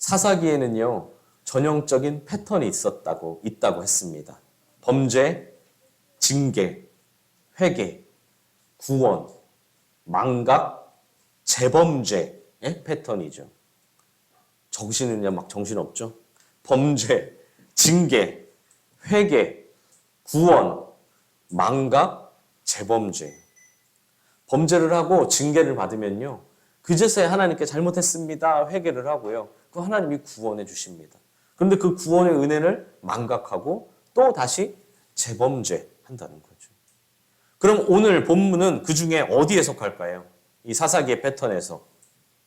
사사기에는요, 전형적인 패턴이 있다고 했습니다. 범죄, 징계, 회개, 구원, 망각, 재범죄의 패턴이죠. 적으시느냐 막 정신없죠? 범죄, 징계, 회개, 구원, 망각, 재범죄. 범죄를 하고 징계를 받으면요, 그제서야 하나님께 잘못했습니다 회개를 하고요, 그 하나님이 구원해 주십니다. 그런데 그 구원의 은혜를 망각하고 또 다시 재범죄 한다는 거죠. 그럼 오늘 본문은 그 중에 어디에 속할까요? 이 사사기의 패턴에서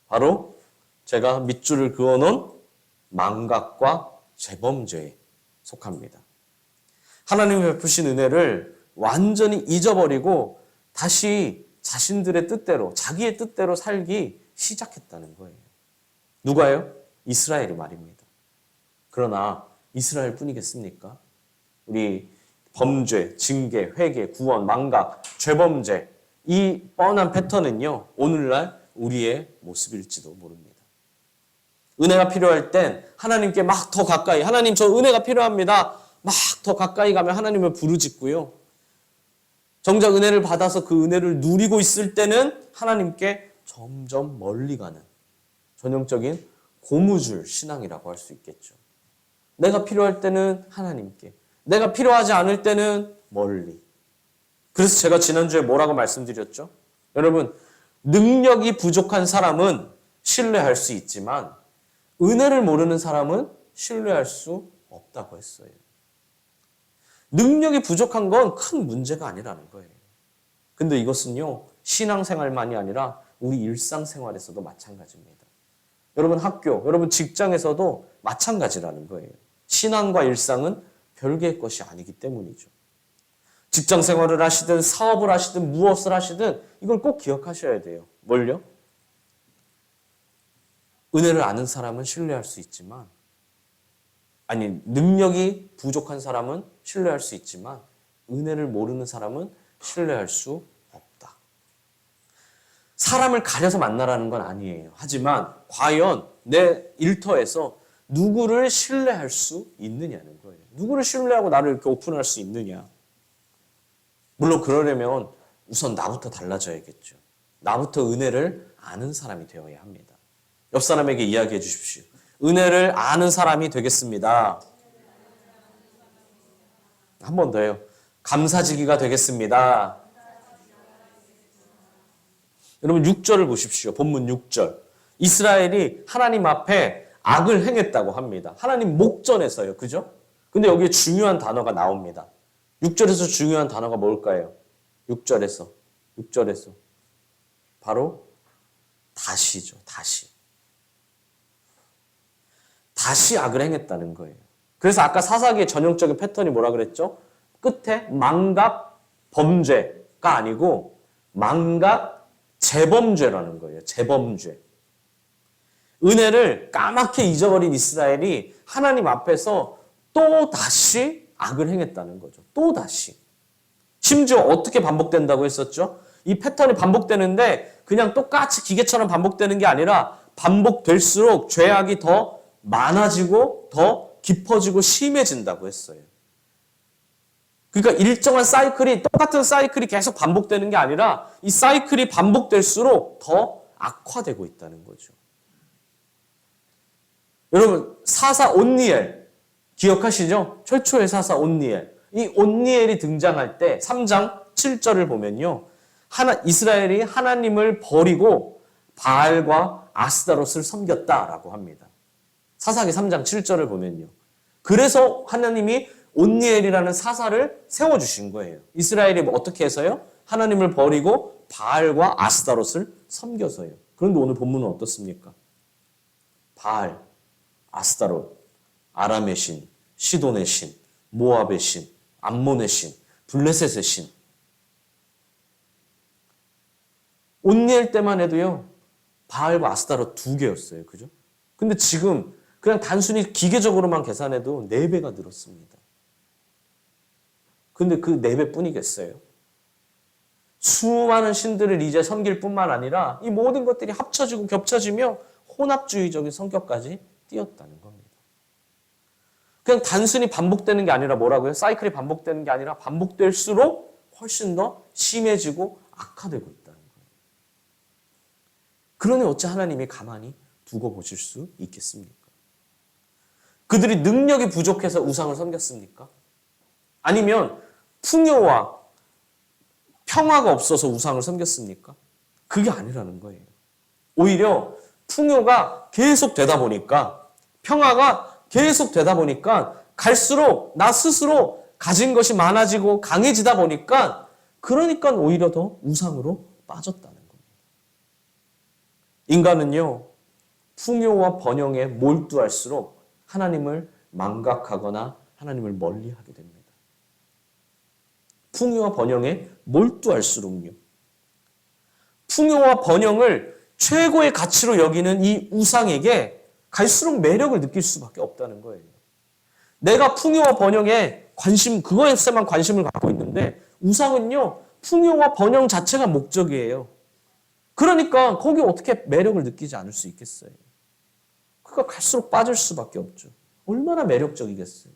바로 제가 밑줄을 그어놓은 망각과 재범죄에 속합니다. 하나님이 베푸신 은혜를 완전히 잊어버리고 다시 자신들의 뜻대로, 자기의 뜻대로 살기 시작했다는 거예요. 누가요? 이스라엘이 말입니다. 그러나 이스라엘 뿐이겠습니까? 우리 범죄, 징계, 회개, 구원, 망각, 죄범죄, 이 뻔한 패턴은요, 오늘날 우리의 모습일지도 모릅니다. 은혜가 필요할 땐 하나님께 막 더 가까이, 하나님 저 은혜가 필요합니다, 막 더 가까이 가면 하나님을 부르짖고요, 정작 은혜를 받아서 그 은혜를 누리고 있을 때는 하나님께 점점 멀리 가는 전형적인 고무줄 신앙이라고 할 수 있겠죠. 내가 필요할 때는 하나님께, 내가 필요하지 않을 때는 멀리. 그래서 제가 지난주에 뭐라고 말씀드렸죠? 여러분, 능력이 부족한 사람은 신뢰할 수 있지만 은혜를 모르는 사람은 신뢰할 수 없다고 했어요. 능력이 부족한 건 큰 문제가 아니라는 거예요. 근데 이것은요, 신앙생활만이 아니라 우리 일상생활에서도 마찬가지입니다. 여러분 학교, 여러분 직장에서도 마찬가지라는 거예요. 신앙과 일상은 별개의 것이 아니기 때문이죠. 직장생활을 하시든 사업을 하시든 무엇을 하시든 이걸 꼭 기억하셔야 돼요. 뭘요? 은혜를 아는 사람은 신뢰할 수 있지만, 아니, 능력이 부족한 사람은 신뢰할 수 있지만 은혜를 모르는 사람은 신뢰할 수 없다. 사람을 가려서 만나라는 건 아니에요. 하지만 과연 내 일터에서 누구를 신뢰할 수 있느냐는 거예요. 누구를 신뢰하고 나를 이렇게 오픈할 수 있느냐. 물론 그러려면 우선 나부터 달라져야겠죠. 나부터 은혜를 아는 사람이 되어야 합니다. 옆 사람에게 이야기해 주십시오. 은혜를 아는 사람이 되겠습니다. 한 번 더요. 감사지기가 되겠습니다. 여러분 6절을 보십시오. 본문 6절. 이스라엘이 하나님 앞에 악을 행했다고 합니다. 하나님 목전에서요. 그죠? 근데 여기에 중요한 단어가 나옵니다. 6절에서 중요한 단어가 뭘까요? 6절에서 바로 다시죠. 다시 악을 행했다는 거예요. 그래서 아까 사사기의 전형적인 패턴이 뭐라 그랬죠? 끝에 망각 범죄가 아니고 망각 재범죄라는 거예요. 재범죄. 은혜를 까맣게 잊어버린 이스라엘이 하나님 앞에서 또 다시 악을 행했다는 거죠. 또 다시. 심지어 어떻게 반복된다고 했었죠? 이 패턴이 반복되는데 그냥 똑같이 기계처럼 반복되는 게 아니라 반복될수록 죄악이 더 많아지고 더 깊어지고 심해진다고 했어요. 그러니까 일정한 사이클이, 똑같은 사이클이 계속 반복되는 게 아니라 이 사이클이 반복될수록 더 악화되고 있다는 거죠. 여러분 사사 온니엘 기억하시죠? 최초의 사사 온니엘. 이 온니엘이 등장할 때 3장 7절을 보면요, 이스라엘이 하나님을 버리고 바알과 아스다롯을 섬겼다라고 합니다. 사사기 3장 7절을 보면요. 그래서 하나님이 온니엘이라는 사사를 세워주신 거예요. 이스라엘이 어떻게 해서요? 하나님을 버리고 바알과 아스다롯을 섬겨서요. 그런데 오늘 본문은 어떻습니까? 바알, 아스다롯, 아람의 신, 시돈의 신, 모압의 신, 암몬의 신, 블레셋의 신. 온니엘 때만 해도요, 바알과 아스다롯 2개였어요. 그죠? 근데 지금 그냥 단순히 기계적으로만 계산해도 4배가 늘었습니다. 근데 그 4배 뿐이겠어요? 수많은 신들을 이제 섬길 뿐만 아니라 이 모든 것들이 합쳐지고 겹쳐지며 혼합주의적인 성격까지 띄었다는 겁니다. 그냥 단순히 반복되는 게 아니라 뭐라고요? 사이클이 반복되는 게 아니라 반복될수록 훨씬 더 심해지고 악화되고 있다는 거예요. 그러니 어찌 하나님이 가만히 두고 보실 수 있겠습니까? 그들이 능력이 부족해서 우상을 섬겼습니까? 아니면 풍요와 평화가 없어서 우상을 섬겼습니까? 그게 아니라는 거예요. 오히려 풍요가 계속 되다 보니까, 평화가 계속 되다 보니까 갈수록 나 스스로 가진 것이 많아지고 강해지다 보니까 그러니까 오히려 더 우상으로 빠졌다는 겁니다. 인간은요, 풍요와 번영에 몰두할수록 하나님을 망각하거나 하나님을 멀리하게 됩니다. 풍요와 번영에 몰두할수록요. 풍요와 번영을 최고의 가치로 여기는 이 우상에게 갈수록 매력을 느낄 수밖에 없다는 거예요. 내가 풍요와 번영에 그거에만 관심을 갖고 있는데 우상은요, 풍요와 번영 자체가 목적이에요. 그러니까 거기 어떻게 매력을 느끼지 않을 수 있겠어요? 그러니까 갈수록 빠질 수밖에 없죠. 얼마나 매력적이겠어요.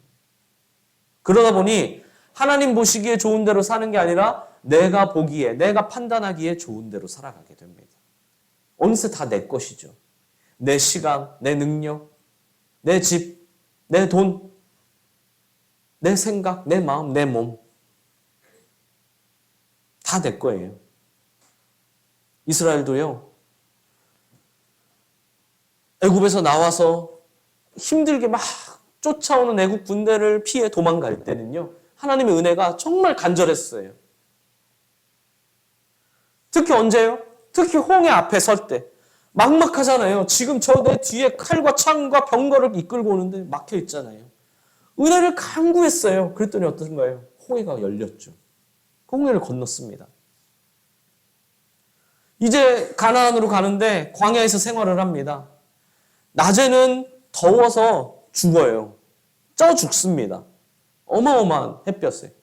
그러다 보니 하나님 보시기에 좋은 대로 사는 게 아니라 내가 보기에, 내가 판단하기에 좋은 대로 살아가게 됩니다. 어느새 다 내 것이죠. 내 시간, 내 능력, 내 집, 내 돈, 내 생각, 내 마음, 내 몸. 다 내 거예요. 이스라엘도요, 애굽에서 나와서 힘들게 막 쫓아오는 애굽 군대를 피해 도망갈 때는요, 하나님의 은혜가 정말 간절했어요. 특히 언제요? 특히 홍해 앞에 설 때. 막막하잖아요. 지금 저 내 뒤에 칼과 창과 병거를 이끌고 오는데 막혀 있잖아요. 은혜를 간구했어요. 그랬더니 어떤가요? 홍해가 열렸죠. 그 홍해를 건넜습니다. 이제 가나안으로 가는데 광야에서 생활을 합니다. 낮에는 더워서 죽어요. 쪄 죽습니다. 어마어마한 햇볕에.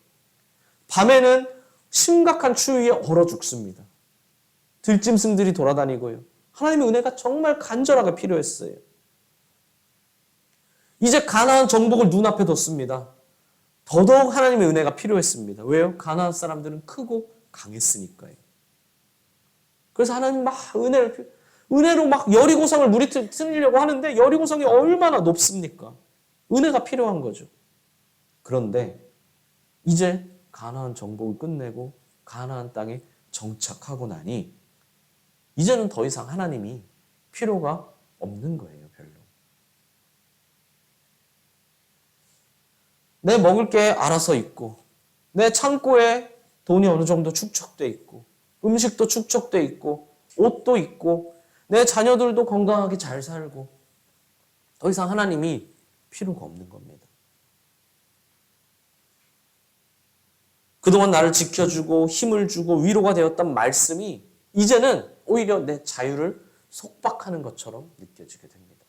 밤에는 심각한 추위에 얼어 죽습니다. 들짐승들이 돌아다니고요. 하나님의 은혜가 정말 간절하게 필요했어요. 이제 가나안 정복을 눈앞에 뒀습니다. 더더욱 하나님의 은혜가 필요했습니다. 왜요? 가나안 사람들은 크고 강했으니까요. 그래서 하나님 막 은혜로 막 여리고성을 무너뜨리려고 하는데 여리고성이 얼마나 높습니까? 은혜가 필요한 거죠. 그런데 이제 가나안 정복을 끝내고 가나안 땅에 정착하고 나니 이제는 더 이상 하나님이 필요가 없는 거예요, 별로. 내 먹을 게 알아서 있고 내 창고에 돈이 어느 정도 축적돼 있고 음식도 축적돼 있고 옷도 있고 내 자녀들도 건강하게 잘 살고 더 이상 하나님이 필요가 없는 겁니다. 그동안 나를 지켜주고 힘을 주고 위로가 되었던 말씀이 이제는 오히려 내 자유를 속박하는 것처럼 느껴지게 됩니다.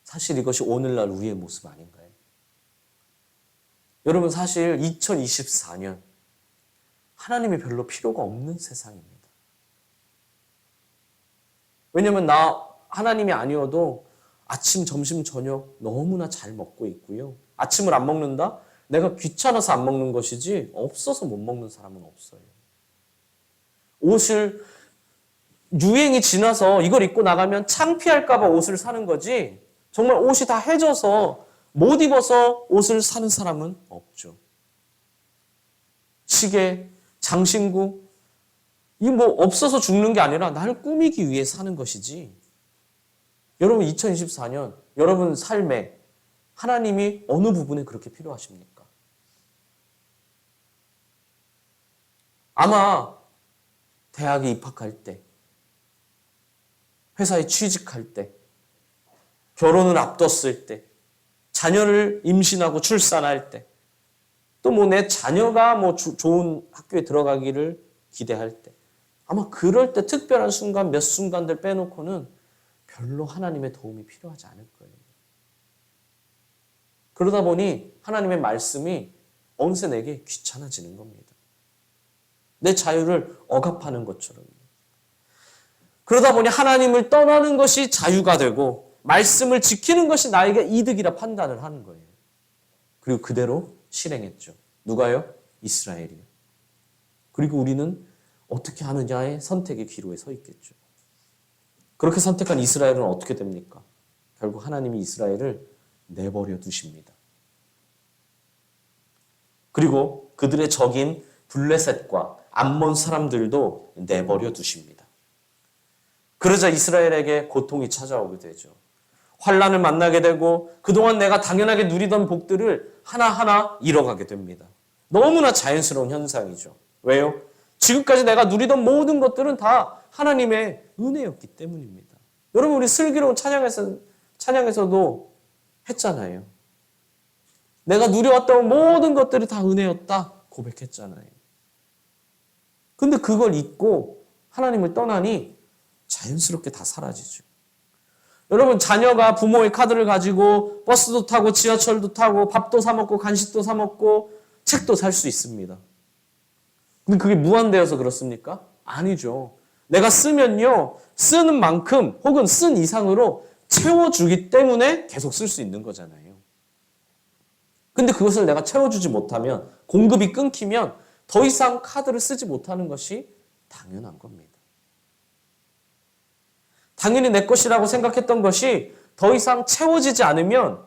사실 이것이 오늘날 우리의 모습 아닌가요? 여러분, 사실 2024년 하나님이 별로 필요가 없는 세상입니다. 왜냐면 나 하나님이 아니어도 아침, 점심, 저녁 너무나 잘 먹고 있고요. 아침을 안 먹는다? 내가 귀찮아서 안 먹는 것이지 없어서 못 먹는 사람은 없어요. 옷을 유행이 지나서 이걸 입고 나가면 창피할까 봐 옷을 사는 거지 정말 옷이 다 해져서 못 입어서 옷을 사는 사람은 없죠. 시계, 장신구 이 뭐 없어서 죽는 게 아니라 나를 꾸미기 위해 사는 것이지. 여러분 2024년 여러분 삶에 하나님이 어느 부분에 그렇게 필요하십니까? 아마 대학에 입학할 때, 회사에 취직할 때, 결혼을 앞뒀을 때, 자녀를 임신하고 출산할 때, 또 뭐 내 자녀가 뭐 좋은 학교에 들어가기를 기대할 때, 아마 그럴 때 특별한 순간, 몇 순간들 빼놓고는 별로 하나님의 도움이 필요하지 않을 거예요. 그러다 보니 하나님의 말씀이 어느새 내게 귀찮아지는 겁니다. 내 자유를 억압하는 것처럼. 그러다 보니 하나님을 떠나는 것이 자유가 되고 말씀을 지키는 것이 나에게 이득이라 판단을 하는 거예요. 그리고 그대로 실행했죠. 누가요? 이스라엘이요. 그리고 우리는 어떻게 하느냐의 선택의 기로에 서 있겠죠. 그렇게 선택한 이스라엘은 어떻게 됩니까? 결국 하나님이 이스라엘을 내버려 두십니다. 그리고 그들의 적인 블레셋과 암몬 사람들도 내버려 두십니다. 그러자 이스라엘에게 고통이 찾아오게 되죠. 환난을 만나게 되고 그동안 내가 당연하게 누리던 복들을 하나하나 잃어가게 됩니다. 너무나 자연스러운 현상이죠. 왜요? 지금까지 내가 누리던 모든 것들은 다 하나님의 은혜였기 때문입니다. 여러분 우리 슬기로운 찬양에서도 했잖아요. 내가 누려왔던 모든 것들이 다 은혜였다 고백했잖아요. 근데 그걸 잊고 하나님을 떠나니 자연스럽게 다 사라지죠. 여러분 자녀가 부모의 카드를 가지고 버스도 타고 지하철도 타고 밥도 사 먹고 간식도 사 먹고 책도 살 수 있습니다. 근데 그게 무한대여서 그렇습니까? 아니죠. 내가 쓰면요. 쓰는 만큼 혹은 쓴 이상으로 채워주기 때문에 계속 쓸 수 있는 거잖아요. 근데 그것을 내가 채워주지 못하면 공급이 끊기면 더 이상 카드를 쓰지 못하는 것이 당연한 겁니다. 당연히 내 것이라고 생각했던 것이 더 이상 채워지지 않으면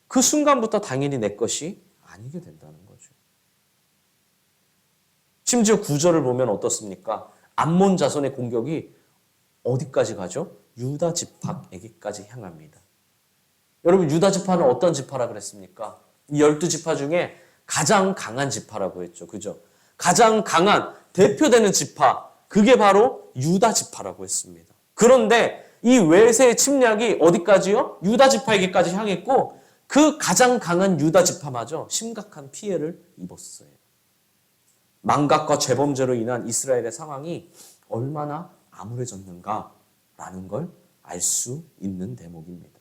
그 순간부터 당연히 내 것이 아니게 된다는 거죠. 심지어 9절을 보면 어떻습니까? 암몬 자손의 공격이 어디까지 가죠? 유다 지파에게까지 향합니다. 여러분 유다 지파는 어떤 지파라 그랬습니까? 이 12지파 중에 가장 강한 지파라고 했죠. 그죠? 가장 강한 대표되는 지파, 그게 바로 유다 지파라고 했습니다. 그런데 이 외세의 침략이 어디까지요? 유다 지파에게까지 향했고 그 가장 강한 유다 지파마저 심각한 피해를 입었어요. 망각과 재범죄로 인한 이스라엘의 상황이 얼마나 암울해졌는가라는 걸 알 수 있는 대목입니다.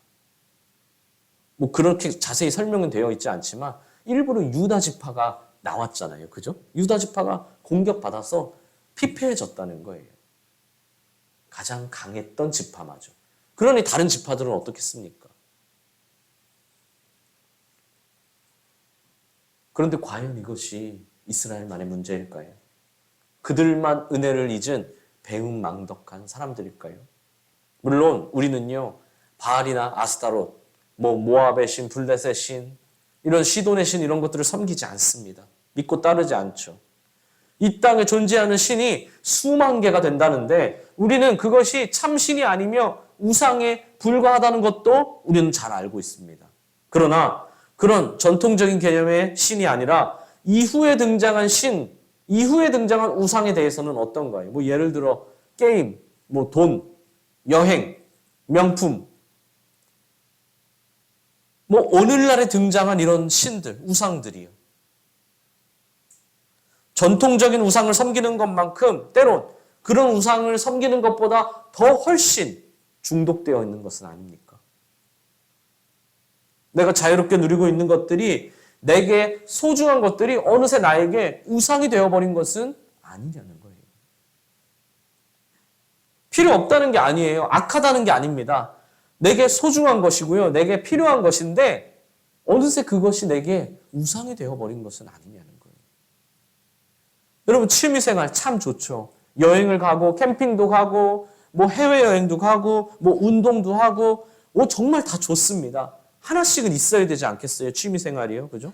뭐 그렇게 자세히 설명은 되어 있지 않지만 일부러 유다 지파가 나왔잖아요. 그죠? 유다 지파가 공격받아서 피폐해졌다는 거예요. 가장 강했던 지파마저. 그러니 다른 지파들은 어떻겠습니까? 그런데 과연 이것이 이스라엘만의 문제일까요? 그들만 은혜를 잊은 배은망덕한 사람들일까요? 물론 우리는요. 바알이나 아스타롯, 모압의 신, 블레셋의 신, 이런 시돈의 신 이런 것들을 섬기지 않습니다. 믿고 따르지 않죠. 이 땅에 존재하는 신이 수만 개가 된다는데 우리는 그것이 참 신이 아니며 우상에 불과하다는 것도 우리는 잘 알고 있습니다. 그러나 그런 전통적인 개념의 신이 아니라 이후에 등장한 신, 이후에 등장한 우상에 대해서는 어떤가요? 뭐 예를 들어 게임, 뭐 돈, 여행, 명품, 뭐 오늘날에 등장한 이런 신들, 우상들이요. 전통적인 우상을 섬기는 것만큼 때론 그런 우상을 섬기는 것보다 더 훨씬 중독되어 있는 것은 아닙니까? 내가 자유롭게 누리고 있는 것들이 내게 소중한 것들이 어느새 나에게 우상이 되어버린 것은 아니냐는 거예요. 필요 없다는 게 아니에요. 악하다는 게 아닙니다. 내게 소중한 것이고요. 내게 필요한 것인데 어느새 그것이 내게 우상이 되어버린 것은 아니냐는 거예요. 여러분 취미생활 참 좋죠. 여행을 가고 캠핑도 가고 뭐 해외여행도 가고 뭐 운동도 하고 뭐 정말 다 좋습니다. 하나씩은 있어야 되지 않겠어요? 취미생활이요. 그죠?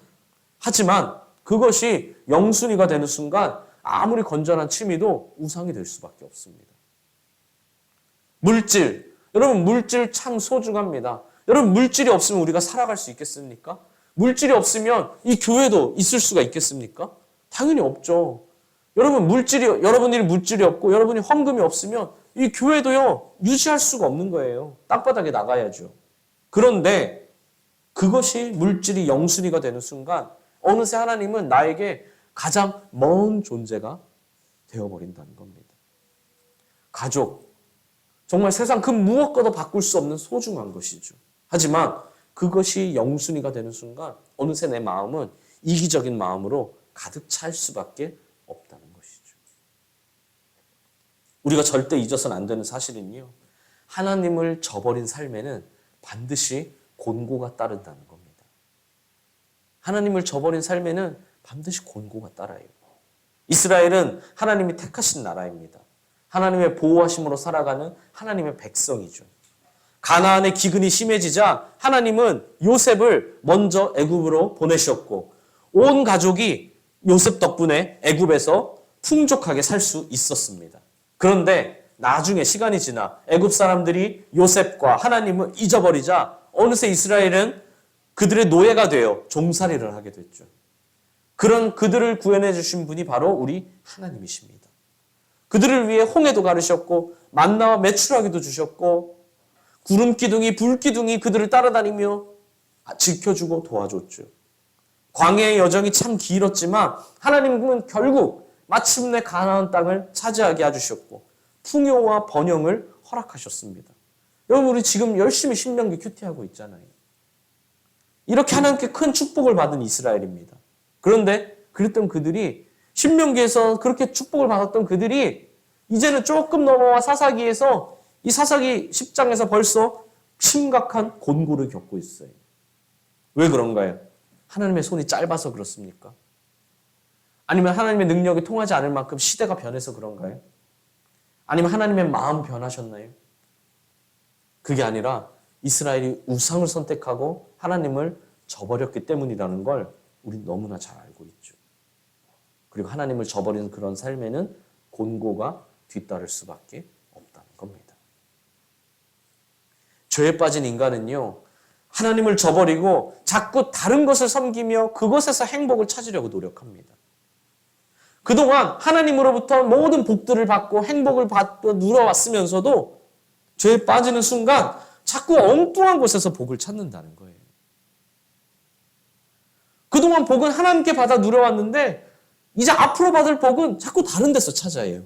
하지만 그것이 영순위가 되는 순간 아무리 건전한 취미도 우상이 될 수밖에 없습니다. 물질. 여러분 물질 참 소중합니다. 여러분 물질이 없으면 우리가 살아갈 수 있겠습니까? 물질이 없으면 이 교회도 있을 수가 있겠습니까? 당연히 없죠. 여러분이 물질이 없고 여러분이 헌금이 없으면 이 교회도요 유지할 수가 없는 거예요. 땅바닥에 나가야죠. 그런데 그것이 물질이 영순위가 되는 순간 어느새 하나님은 나에게 가장 먼 존재가 되어버린다는 겁니다. 가족, 정말 세상 그 무엇과도 바꿀 수 없는 소중한 것이죠. 하지만 그것이 영순위가 되는 순간 어느새 내 마음은 이기적인 마음으로 가득 찰 수밖에 없다는 것이죠. 우리가 절대 잊어서는 안 되는 사실은요. 하나님을 저버린 삶에는 반드시 곤고가 따른다는 겁니다. 하나님을 저버린 삶에는 반드시 곤고가 따라요. 이스라엘은 하나님이 택하신 나라입니다. 하나님의 보호하심으로 살아가는 하나님의 백성이죠. 가나안의 기근이 심해지자 하나님은 요셉을 먼저 애굽으로 보내셨고 온 가족이 요셉 덕분에 애굽에서 풍족하게 살 수 있었습니다. 그런데 나중에 시간이 지나 애굽 사람들이 요셉과 하나님을 잊어버리자 어느새 이스라엘은 그들의 노예가 되어 종살이를 하게 됐죠. 그런 그들을 구원해 주신 분이 바로 우리 하나님이십니다. 그들을 위해 홍해도 가르셨고 만나와 메추라기도 주셨고 구름 기둥이 불 기둥이 그들을 따라다니며 지켜주고 도와줬죠. 광야의 여정이 참 길었지만 하나님은 결국 마침내 가나안 땅을 차지하게 해주셨고 풍요와 번영을 허락하셨습니다. 여러분 우리 지금 열심히 신명기 큐티하고 있잖아요. 이렇게 하나님께 큰 축복을 받은 이스라엘입니다. 그런데 그랬던 그들이 신명기에서 그렇게 축복을 받았던 그들이 이제는 조금 넘어와 사사기에서 이 사사기 10장에서 벌써 심각한 곤고를 겪고 있어요. 왜 그런가요? 하나님의 손이 짧아서 그렇습니까? 아니면 하나님의 능력이 통하지 않을 만큼 시대가 변해서 그런가요? 아니면 하나님의 마음 변하셨나요? 그게 아니라 이스라엘이 우상을 선택하고 하나님을 저버렸기 때문이라는 걸 우린 너무나 잘 알고 있죠. 그리고 하나님을 저버리는 그런 삶에는 곤고가 뒤따를 수밖에 없다는 겁니다. 죄에 빠진 인간은요, 하나님을 저버리고 자꾸 다른 것을 섬기며 그것에서 행복을 찾으려고 노력합니다. 그동안 하나님으로부터 모든 복들을 받고 행복을 받고 누려왔으면서도 죄에 빠지는 순간 자꾸 엉뚱한 곳에서 복을 찾는다는 거예요. 그동안 복은 하나님께 받아 누려왔는데 이제 앞으로 받을 복은 자꾸 다른 데서 찾아요.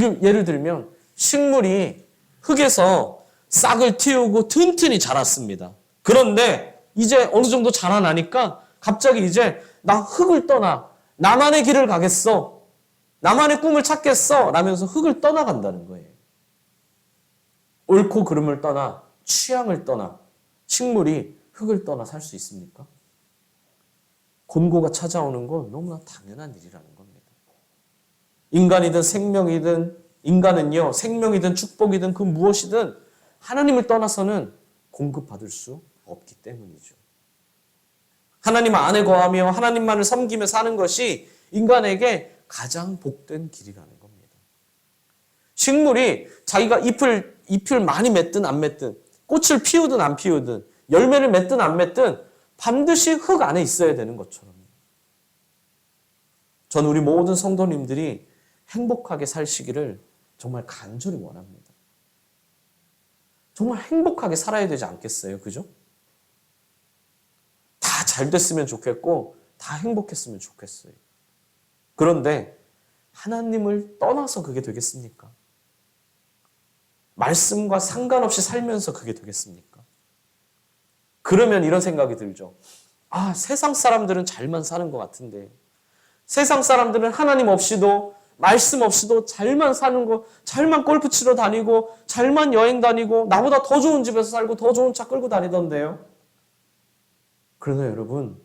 예를 들면 식물이 흙에서 싹을 틔우고 튼튼히 자랐습니다. 그런데 이제 어느 정도 자라나니까 갑자기 이제 나 흙을 떠나 나만의 길을 가겠어. 나만의 꿈을 찾겠어. 라면서 흙을 떠나간다는 거예요. 옳고 그름을 떠나 취향을 떠나 식물이 흙을 떠나 살 수 있습니까? 곤고가 찾아오는 건 너무나 당연한 일이라는 겁니다. 인간이든 생명이든 인간은요, 생명이든 축복이든 그 무엇이든 하나님을 떠나서는 공급받을 수 없기 때문이죠. 하나님 안에 거하며 하나님만을 섬기며 사는 것이 인간에게 가장 복된 길이라는 겁니다. 식물이 자기가 잎을 많이 맺든 안 맺든 꽃을 피우든 안 피우든 열매를 맺든 안 맺든 반드시 흙 안에 있어야 되는 것처럼 저는 우리 모든 성도님들이 행복하게 살시기를 정말 간절히 원합니다. 정말 행복하게 살아야 되지 않겠어요? 그죠? 다 잘 됐으면 좋겠고 다 행복했으면 좋겠어요. 그런데 하나님을 떠나서 그게 되겠습니까? 말씀과 상관없이 살면서 그게 되겠습니까? 그러면 이런 생각이 들죠. 아, 세상 사람들은 잘만 사는 것 같은데 세상 사람들은 하나님 없이도 말씀 없이도 잘만 사는 거, 잘만 골프 치러 다니고 잘만 여행 다니고 나보다 더 좋은 집에서 살고 더 좋은 차 끌고 다니던데요. 그러나 여러분,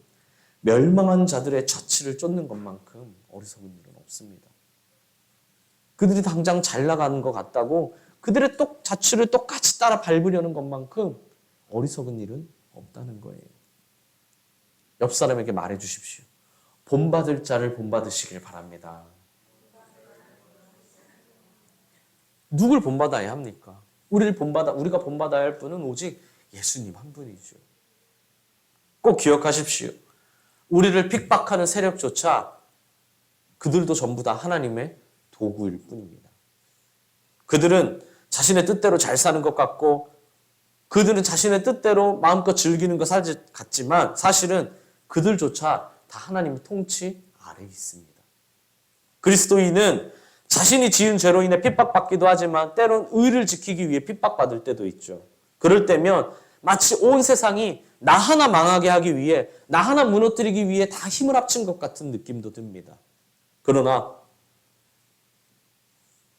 멸망한 자들의 자취를 쫓는 것만큼 어리석은 일은 없습니다. 그들이 당장 잘 나가는 것 같다고 그들의 자취를 똑같이 따라 밟으려는 것만큼 어리석은 일은 없다는 거예요. 옆 사람에게 말해 주십시오. 본받을 자를 본받으시길 바랍니다. 누굴 본받아야 합니까? 우리가 본받아야 할 분은 오직 예수님 한 분이죠. 꼭 기억하십시오. 우리를 핍박하는 세력조차 그들도 전부 다 하나님의 도구일 뿐입니다. 그들은 자신의 뜻대로 잘 사는 것 같고 그들은 자신의 뜻대로 마음껏 즐기는 것 같지만 사실은 그들조차 다 하나님의 통치 아래에 있습니다. 그리스도인은 자신이 지은 죄로 인해 핍박받기도 하지만 때론 의를 지키기 위해 핍박받을 때도 있죠. 그럴 때면 마치 온 세상이 나 하나 망하게 하기 위해 나 하나 무너뜨리기 위해 다 힘을 합친 것 같은 느낌도 듭니다. 그러나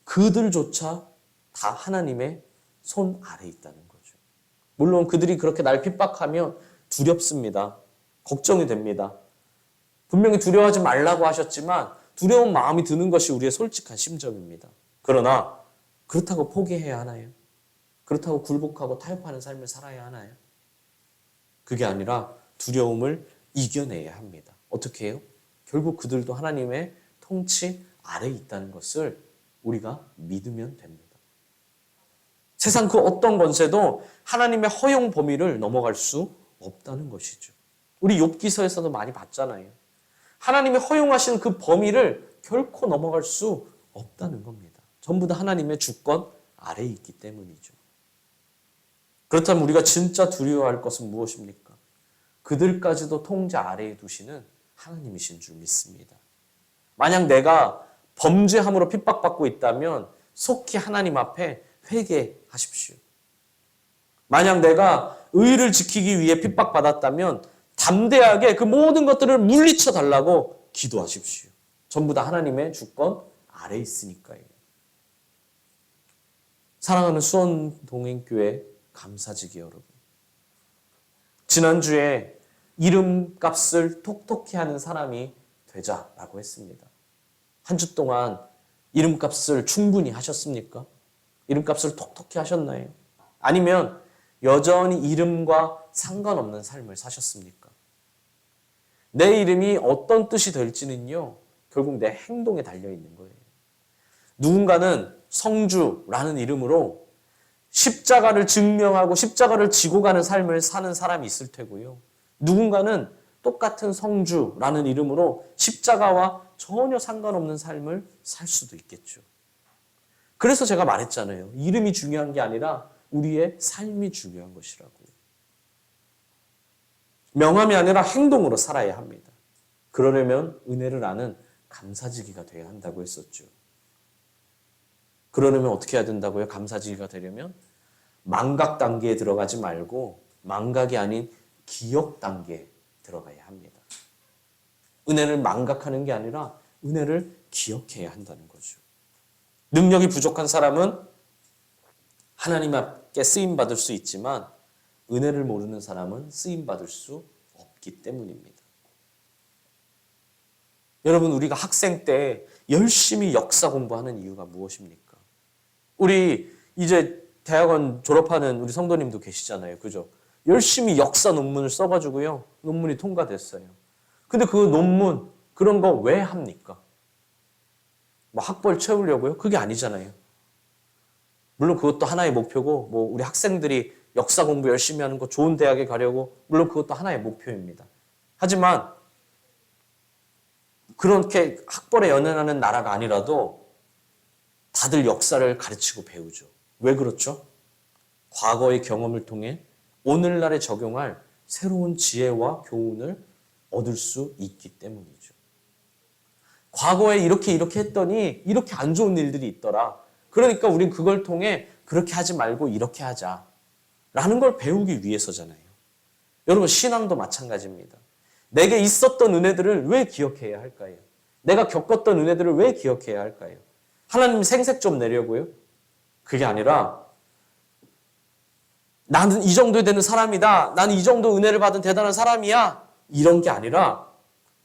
그들조차 다 하나님의 손 아래에 있다는 거죠. 물론 그들이 그렇게 날 핍박하면 두렵습니다. 걱정이 됩니다. 분명히 두려워하지 말라고 하셨지만 두려운 마음이 드는 것이 우리의 솔직한 심정입니다. 그러나 그렇다고 포기해야 하나요? 그렇다고 굴복하고 타협하는 삶을 살아야 하나요? 그게 아니라 두려움을 이겨내야 합니다. 어떻게 해요? 결국 그들도 하나님의 통치 아래에 있다는 것을 우리가 믿으면 됩니다. 세상 그 어떤 권세도 하나님의 허용 범위를 넘어갈 수 없다는 것이죠. 우리 욥기서에서도 많이 봤잖아요. 하나님이 허용하신 그 범위를 결코 넘어갈 수 없다는 겁니다. 전부 다 하나님의 주권 아래에 있기 때문이죠. 그렇다면 우리가 진짜 두려워할 것은 무엇입니까? 그들까지도 통제 아래에 두시는 하나님이신 줄 믿습니다. 만약 내가 범죄함으로 핍박받고 있다면 속히 하나님 앞에 회개하십시오. 만약 내가 의를 지키기 위해 핍박받았다면 담대하게 그 모든 것들을 물리쳐 달라고 기도하십시오. 전부 다 하나님의 주권 아래에 있으니까요. 사랑하는 수원동행교회 감사지기 여러분. 지난주에 이름값을 톡톡히 하는 사람이 되자라고 했습니다. 한 주 동안 이름값을 충분히 하셨습니까? 이름값을 톡톡히 하셨나요? 아니면 여전히 이름과 상관없는 삶을 사셨습니까? 내 이름이 어떤 뜻이 될지는요, 결국 내 행동에 달려있는 거예요. 누군가는 성주라는 이름으로 십자가를 증명하고 십자가를 지고 가는 삶을 사는 사람이 있을 테고요. 누군가는 똑같은 성주라는 이름으로 십자가와 전혀 상관없는 삶을 살 수도 있겠죠. 그래서 제가 말했잖아요. 이름이 중요한 게 아니라 우리의 삶이 중요한 것이라고요. 명함이 아니라 행동으로 살아야 합니다. 그러려면 은혜를 아는 감사지기가 되어야 한다고 했었죠. 그러려면 어떻게 해야 된다고요? 감사지기가 되려면 망각 단계에 들어가지 말고 망각이 아닌 기억 단계에 들어가야 합니다. 은혜를 망각하는 게 아니라 은혜를 기억해야 한다는 거죠. 능력이 부족한 사람은 하나님 앞에 쓰임받을 수 있지만 은혜를 모르는 사람은 쓰임받을 수 없기 때문입니다. 여러분, 우리가 학생 때 열심히 역사 공부하는 이유가 무엇입니까? 우리 이제 대학원 졸업하는 우리 성도님도 계시잖아요. 그죠? 열심히 역사 논문을 써가지고요. 논문이 통과됐어요. 근데 그 논문, 그런 거 왜 합니까? 뭐 학벌 채우려고요? 그게 아니잖아요. 물론 그것도 하나의 목표고, 뭐 우리 학생들이 역사 공부 열심히 하는 거 좋은 대학에 가려고, 물론 그것도 하나의 목표입니다. 하지만 그렇게 학벌에 연연하는 나라가 아니라도 다들 역사를 가르치고 배우죠. 왜 그렇죠? 과거의 경험을 통해 오늘날에 적용할 새로운 지혜와 교훈을 얻을 수 있기 때문이죠. 과거에 이렇게 했더니 이렇게 안 좋은 일들이 있더라. 그러니까 우린 그걸 통해 그렇게 하지 말고 이렇게 하자 라는 걸 배우기 위해서잖아요. 여러분, 신앙도 마찬가지입니다. 내게 있었던 은혜들을 왜 기억해야 할까요? 내가 겪었던 은혜들을 왜 기억해야 할까요? 하나님 생색 좀 내려고요? 그게 아니라 나는 이 정도 되는 사람이다. 나는 이 정도 은혜를 받은 대단한 사람이야. 이런 게 아니라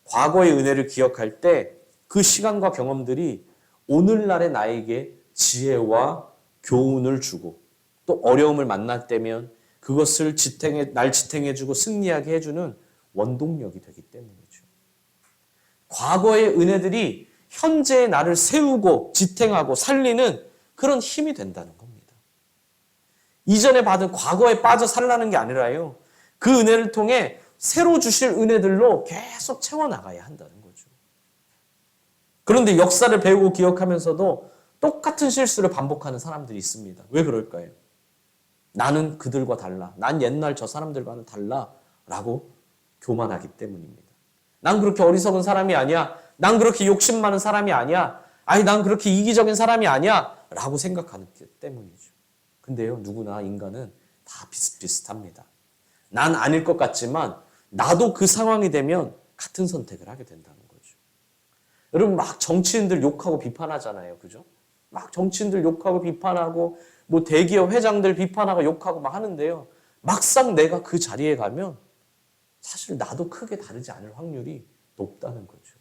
과거의 은혜를 기억할 때 그 시간과 경험들이 오늘날의 나에게 지혜와 교훈을 주고 또 어려움을 만날 때면 그것을 날 지탱해주고 승리하게 해주는 원동력이 되기 때문이죠. 과거의 은혜들이 현재의 나를 세우고 지탱하고 살리는 그런 힘이 된다는 겁니다. 이전에 받은 과거에 빠져 살라는 게 아니라요. 그 은혜를 통해 새로 주실 은혜들로 계속 채워나가야 한다는 거죠. 그런데 역사를 배우고 기억하면서도 똑같은 실수를 반복하는 사람들이 있습니다. 왜 그럴까요? 나는 그들과 달라. 난 옛날 저 사람들과는 달라. 라고 교만하기 때문입니다. 난 그렇게 어리석은 사람이 아니야. 난 그렇게 욕심 많은 사람이 아니야. 아니, 난 그렇게 이기적인 사람이 아니야. 라고 생각하기 때문이죠. 근데요, 누구나 인간은 다 비슷비슷합니다. 난 아닐 것 같지만 나도 그 상황이 되면 같은 선택을 하게 된다는 거죠. 여러분, 막 정치인들 욕하고 비판하잖아요. 그죠? 막 정치인들 욕하고 비판하고 뭐 대기업 회장들 비판하고 욕하고 막 하는데요. 막상 내가 그 자리에 가면 사실 나도 크게 다르지 않을 확률이 높다는 거죠.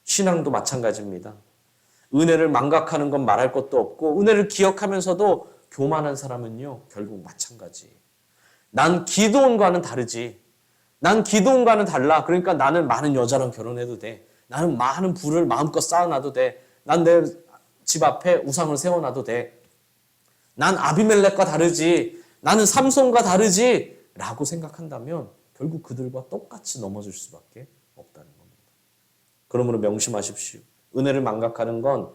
신앙도 마찬가지입니다. 은혜를 망각하는 건 말할 것도 없고 은혜를 기억하면서도 교만한 사람은요 결국 마찬가지예요. 난 기드온과는 다르지. 난 기드온과는 달라. 그러니까 나는 많은 여자랑 결혼해도 돼. 나는 많은 부를 마음껏 쌓아놔도 돼. 난 내 집 앞에 우상을 세워놔도 돼. 난 아비멜렉과 다르지. 나는 삼손과 다르지. 라고 생각한다면 결국 그들과 똑같이 넘어질 수밖에 없다는 겁니다. 그러므로 명심하십시오. 은혜를 망각하는 건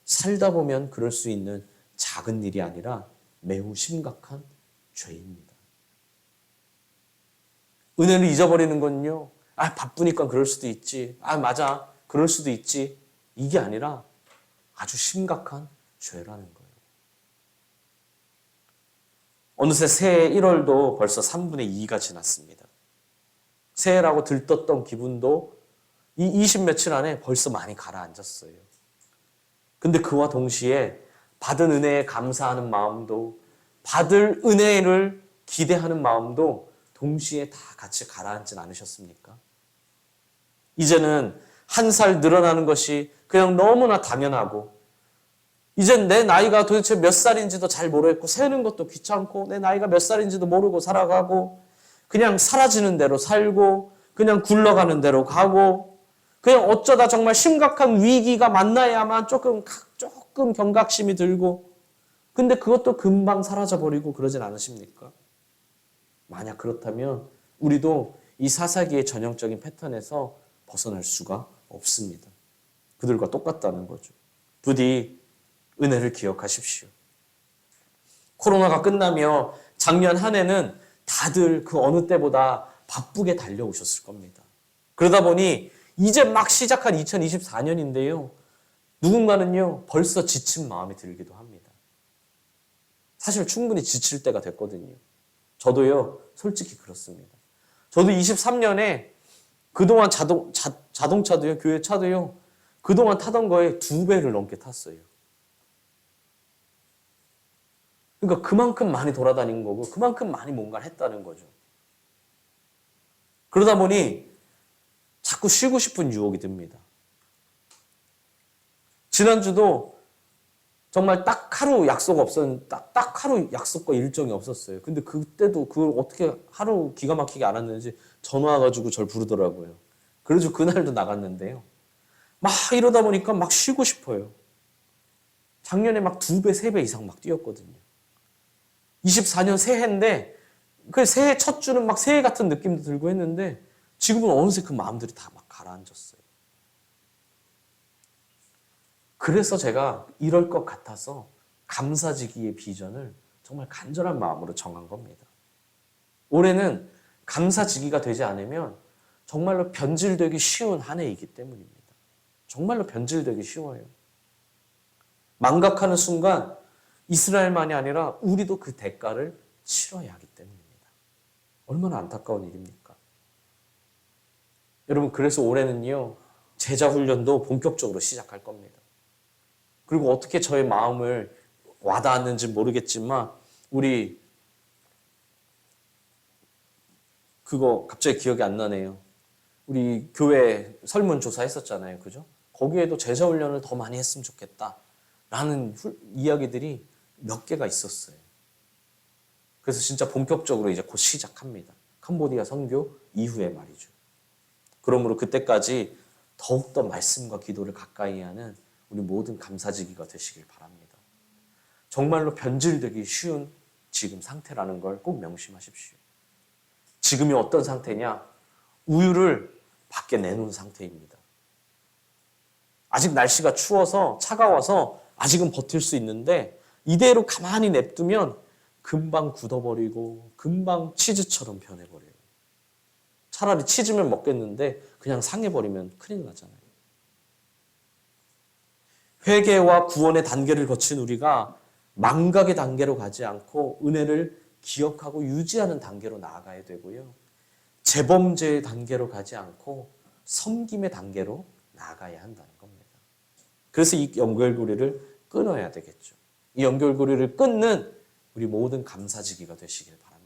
살다 보면 그럴 수 있는 작은 일이 아니라 매우 심각한 죄입니다. 은혜를 잊어버리는 건요. 바쁘니까 그럴 수도 있지. 맞아. 그럴 수도 있지. 이게 아니라 아주 심각한 죄라는 거예요. 어느새 새해 1월도 벌써 3분의 2가 지났습니다. 새해라고 들떴던 기분도 이 20 며칠 안에 벌써 많이 가라앉았어요. 근데 그와 동시에 받은 은혜에 감사하는 마음도 받을 은혜를 기대하는 마음도 동시에 다 같이 가라앉진 않으셨습니까? 이제는 한 살 늘어나는 것이 그냥 너무나 당연하고 이젠 내 나이가 도대체 몇 살인지도 잘 모르겠고 세는 것도 귀찮고 내 나이가 몇 살인지도 모르고 살아가고 그냥 사라지는 대로 살고 그냥 굴러가는 대로 가고 그냥 어쩌다 정말 심각한 위기가 만나야만 조금 경각심이 들고 근데 그것도 금방 사라져버리고 그러진 않으십니까? 만약 그렇다면 우리도 이 사사기의 전형적인 패턴에서 벗어날 수가 없습니다. 그들과 똑같다는 거죠. 부디 은혜를 기억하십시오. 코로나가 끝나며 작년 한 해는 다들 그 어느 때보다 바쁘게 달려오셨을 겁니다. 그러다 보니 이제 막 시작한 2024년인데요. 누군가는요 벌써 지친 마음이 들기도 합니다. 사실 충분히 지칠 때가 됐거든요. 저도요 솔직히 그렇습니다. 저도 23년에 그동안 자동차도요 교회 차도요 그동안 타던 거에 2배를 넘게 탔어요. 그러니까 그만큼 많이 돌아다닌 거고 그만큼 많이 뭔가를 했다는 거죠. 그러다 보니 자꾸 쉬고 싶은 유혹이 듭니다. 지난주도 정말 딱 하루 약속 없었는데 딱 하루 약속과 일정이 없었어요. 근데 그때도 그걸 어떻게 하루 기가 막히게 안 왔는지 전화 와가지고 저를 부르더라고요. 그래서 그날도 나갔는데요. 막 이러다 보니까 막 쉬고 싶어요. 작년에 막 2배, 3배 이상 막 뛰었거든요. 24년 새해인데 그 새해 첫 주는 막 새해 같은 느낌도 들고 했는데 지금은 어느새 그 마음들이 다 막 가라앉았어요. 그래서 제가 이럴 것 같아서 감사지기의 비전을 정말 간절한 마음으로 정한 겁니다. 올해는 감사지기가 되지 않으면 정말로 변질되기 쉬운 한 해이기 때문입니다. 정말로 변질되기 쉬워요. 망각하는 순간 이스라엘만이 아니라 우리도 그 대가를 치러야 하기 때문입니다. 얼마나 안타까운 일입니까? 여러분 그래서 올해는요. 제자 훈련도 본격적으로 시작할 겁니다. 그리고 어떻게 저의 마음을 와닿았는지 모르겠지만 우리 그거 갑자기 기억이 안 나네요. 우리 교회 설문조사 했었잖아요. 그죠? 거기에도 제자 훈련을 더 많이 했으면 좋겠다라는 이야기들이 몇 개가 있었어요. 그래서 진짜 본격적으로 이제 곧 시작합니다. 캄보디아 선교 이후에 말이죠. 그러므로 그때까지 더욱더 말씀과 기도를 가까이 하는 우리 모든 감사지기가 되시길 바랍니다. 정말로 변질되기 쉬운 지금 상태라는 걸 꼭 명심하십시오. 지금이 어떤 상태냐? 우유를 밖에 내놓은 상태입니다. 아직 날씨가 추워서 차가워서 아직은 버틸 수 있는데 이대로 가만히 냅두면 금방 굳어버리고 금방 치즈처럼 변해버려요. 차라리 치즈면 먹겠는데 그냥 상해버리면 큰일 나잖아요. 회개와 구원의 단계를 거친 우리가 망각의 단계로 가지 않고 은혜를 기억하고 유지하는 단계로 나아가야 되고요. 재범죄의 단계로 가지 않고 섬김의 단계로 나아가야 한다는 겁니다. 그래서 이 연결고리를 끊어야 되겠죠. 이 연결고리를 끊는 우리 모든 감사지기가 되시길 바랍니다.